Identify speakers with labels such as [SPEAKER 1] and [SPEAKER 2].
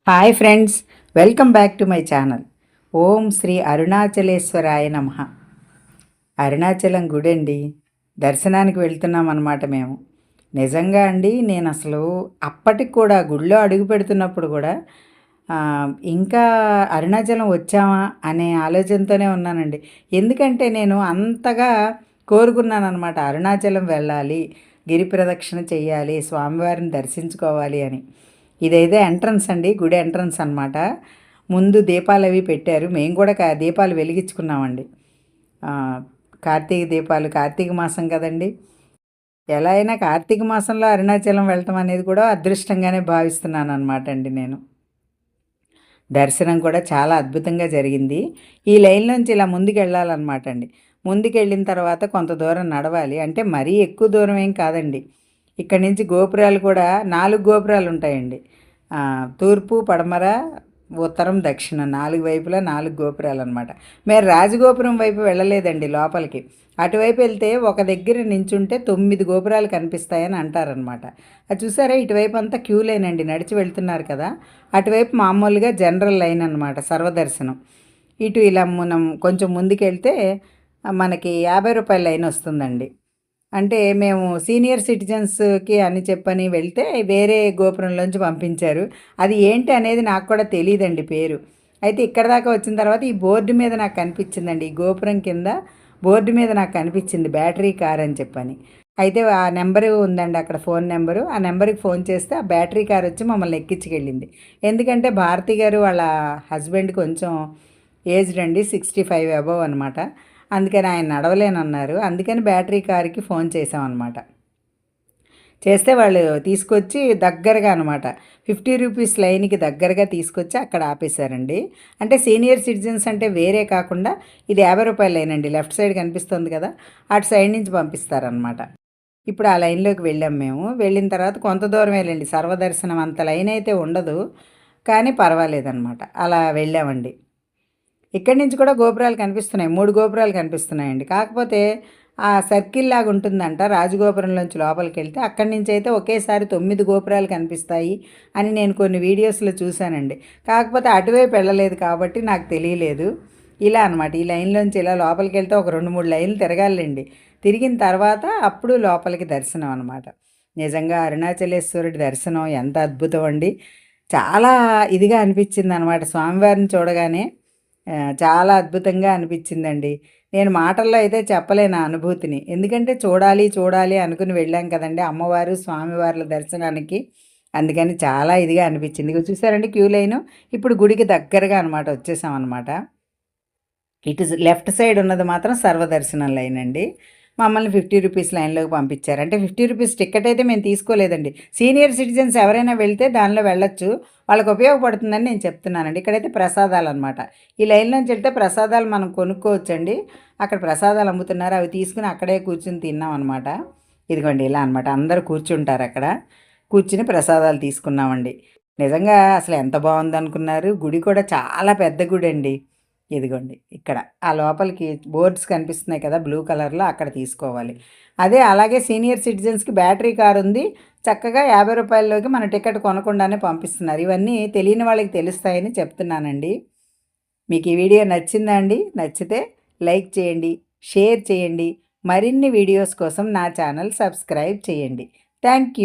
[SPEAKER 1] Hi friends, welcome back to my channel. Om Shri అరుణాచలేశ్వరాయ నమః. అరుణాచలం గుడి అండి. దర్శనానికి వెళ్తున్నాం అన్నమాట మేము. నిజంగా అండి, నేను అసలు అప్పటికి కూడా గుడిలో అడుగు పెడుతున్నప్పుడు కూడా ఇంకా అరుణాచలం వచ్చామా అనే ఆలోచనతోనే ఉన్నానండి. ఎందుకంటే నేను అంతగా కోరుకున్నాను అనమాట, అరుణాచలం వెళ్ళాలి, గిరి ప్రదక్షిణ చేయాలి, స్వామివారిని దర్శించుకోవాలి అని. ఇదైతే ఎంట్రన్స్ అండి, గుడి ఎంట్రన్స్ అనమాట. ముందు దీపాలు అవి పెట్టారు. మేము కూడా దీపాలు వెలిగించుకున్నామండి. కార్తీక దీపాలు, కార్తీక మాసం కదండి. ఎలా అయినా కార్తీక మాసంలో అరుణాచలం వెళ్ళటం అనేది కూడా అదృష్టంగానే భావిస్తున్నాను అనమాట అండి నేను. దర్శనం కూడా చాలా అద్భుతంగా జరిగింది. ఈ లైన్లోంచి ఇలా ముందుకు వెళ్ళాలన్నమాట అండి. ముందుకు వెళ్ళిన తర్వాత కొంత దూరం నడవాలి. అంటే మరీ ఎక్కువ దూరం ఏం కాదండి. ఇక్కడి నుంచి గోపురాలు కూడా 4 గోపురాలు ఉంటాయండి. తూర్పు, పడమర, ఉత్తరం, దక్షిణం 4 వైపులా 4 గోపురాలు అనమాట. మేము రాజగోపురం వైపు వెళ్ళలేదండి లోపలికి. అటువైపు వెళ్తే ఒక దగ్గర నించుంటే 9 గోపురాలు కనిపిస్తాయని అంటారనమాట. అది చూసారా, ఇటువైపు అంతా క్యూ లైన్ అండి, నడిచి వెళ్తున్నారు కదా. అటువైపు మామూలుగా జనరల్ లైన్ అనమాట, సర్వదర్శనం. ఇటు ఇలా మనం కొంచెం ముందుకెళ్తే మనకి 50 రూపాయల లైన్ వస్తుందండి. అంటే మేము సీనియర్ సిటిజన్స్కి అని చెప్పని వెళ్తే వేరే గోపురంలోంచి పంపించారు. అది ఏంటి అనేది నాకు కూడా తెలియదండి పేరు. అయితే ఇక్కడ దాకా వచ్చిన తర్వాత ఈ బోర్డు మీద నాకు కనిపించిందండి, ఈ గోపురం కింద బోర్డు మీద నాకు కనిపించింది బ్యాటరీ కార్ అని చెప్పని. అయితే ఆ నెంబరు ఉందండి అక్కడ, ఫోన్ నెంబరు. ఆ నెంబర్కి ఫోన్ చేస్తే ఆ బ్యాటరీ కార్ వచ్చి మమ్మల్ని ఎక్కించుకెళ్ళింది. ఎందుకంటే భారతి గారు వాళ్ళ హస్బెండ్ కొంచెం ఏజ్డ్ అండి, 65 అబవ్ అనమాట. అందుకని ఆయన నడవలేనన్నారు. అందుకని బ్యాటరీ కార్కి ఫోన్ చేసామన్నమాట. చేస్తే వాళ్ళు తీసుకొచ్చి దగ్గరగా అనమాట 50 రూపీస్ లైన్కి దగ్గరగా తీసుకొచ్చి అక్కడ ఆపేశారండి. అంటే సీనియర్ సిటిజన్స్ అంటే వేరే కాకుండా ఇది 50 రూపాయల లైన్ అండి. లెఫ్ట్ సైడ్ కనిపిస్తుంది కదా, అటు సైడ్ నుంచి పంపిస్తారనమాట. ఇప్పుడు ఆ లైన్లోకి వెళ్ళాం మేము. వెళ్ళిన తర్వాత కొంత దూరం వెళ్ళండి, సర్వదర్శనం అంత లైన్ అయితే ఉండదు, కానీ పర్వాలేదన్నమాట. అలా వెళ్ళామండి. ఇక్కడి నుంచి కూడా గోపురాలు కనిపిస్తున్నాయి, 3 గోపురాలు కనిపిస్తున్నాయండి. కాకపోతే ఆ సర్కిల్ లాగా ఉంటుందంట, రాజగోపురంలోంచి లోపలికి వెళ్తే అక్కడి నుంచి అయితే ఒకేసారి 9 గోపురాలు కనిపిస్తాయి అని నేను కొన్ని వీడియోస్లో చూశానండి. కాకపోతే అటువైపు వెళ్ళలేదు కాబట్టి నాకు తెలియలేదు. ఇలా అనమాట, ఈ లైన్లోంచి ఇలా లోపలికి వెళ్తే ఒక 2-3 లైన్లు తిరగాలండి. తిరిగిన తర్వాత అప్పుడు లోపలికి దర్శనం అనమాట. నిజంగా అరుణాచలేశ్వరుడి దర్శనం ఎంత అద్భుతం అండి. చాలా ఇదిగా అనిపించింది అనమాట స్వామివారిని చూడగానే. చాలా అద్భుతంగా అనిపించిందండి. నేను మాటల్లో అయితే చెప్పలేను ఆ అనుభూతిని. ఎందుకంటే చూడాలి చూడాలి అనుకుని వెళ్ళాం కదండి అమ్మవారు స్వామివార్ల దర్శనానికి. అందుకని చాలా ఇదిగా అనిపించింది. ఇక చూసారండి క్యూ లైను. ఇప్పుడు గుడికి దగ్గరగా అనమాట వచ్చేసాం అనమాట. ఇటు లెఫ్ట్ సైడ్ ఉన్నది మాత్రం సర్వదర్శనం లైన్ అండి. మమ్మల్ని 50 రూపీస్ లైన్లోకి పంపించారు. అంటే 50 రూపీస్ టికెట్ అయితే మేము తీసుకోలేదండి. సీనియర్ సిటిజన్స్ ఎవరైనా వెళ్తే దానిలో వెళ్ళొచ్చు, వాళ్ళకి ఉపయోగపడుతుందని నేను చెప్తున్నానండి. ఇక్కడైతే ప్రసాదాలు అనమాట. ఈ లైన్లోంచి వెళ్తే ప్రసాదాలు మనం కొనుక్కోవచ్చండి. అక్కడ ప్రసాదాలు అమ్ముతున్నారు, అవి తీసుకుని అక్కడే కూర్చుని తిన్నాం అనమాట. ఇదిగోండి ఇలా అనమాట, అందరూ కూర్చుంటారు అక్కడ. కూర్చుని ప్రసాదాలు తీసుకున్నామండి. నిజంగా అసలు ఎంత బాగుందనుకున్నారు. గుడి కూడా చాలా పెద్ద గుడి అండి. ఇదిగోండి ఇక్కడ ఆ లోపలికి బోర్డ్స్ కనిపిస్తున్నాయి కదా బ్లూ కలర్లో, అక్కడ తీసుకోవాలి. అదే అలాగే సీనియర్ సిటిజన్స్కి బ్యాటరీ కార్ ఉంది, చక్కగా 50 రూపాయల్లోకి మన టికెట్ కొనకుండానే పంపిస్తున్నారు. ఇవన్నీ తెలియని వాళ్ళకి తెలుస్తాయని చెప్తున్నానండి. మీకు ఈ వీడియో నచ్చిందా అండి? నచ్చితే లైక్ చేయండి, షేర్ చేయండి. మరిన్ని వీడియోస్ కోసం నా ఛానల్ సబ్స్క్రైబ్ చేయండి. Thank you.